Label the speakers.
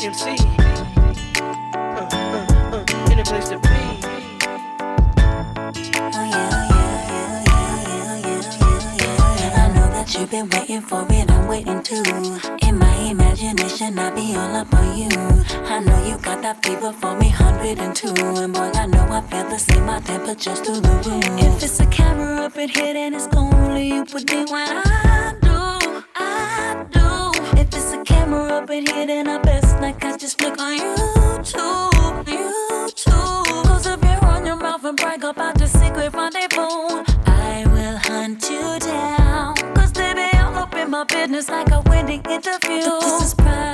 Speaker 1: MC. In a place to be.
Speaker 2: I know that you've been waiting for it, I'm waiting too. In my imagination, I'll be all up on you. I know you got that fever for me, 102. And boy, I know I feel the same, my temperature's through the roof. If it's a camera up in here, then it's only you put me when I do. If it's a camera up in here, then I best like I just flick on YouTube. Close up your on your mouth and brag about the secret rendezvous. I will hunt you down, cause baby, I'm up in my business like a winning interview. This is private.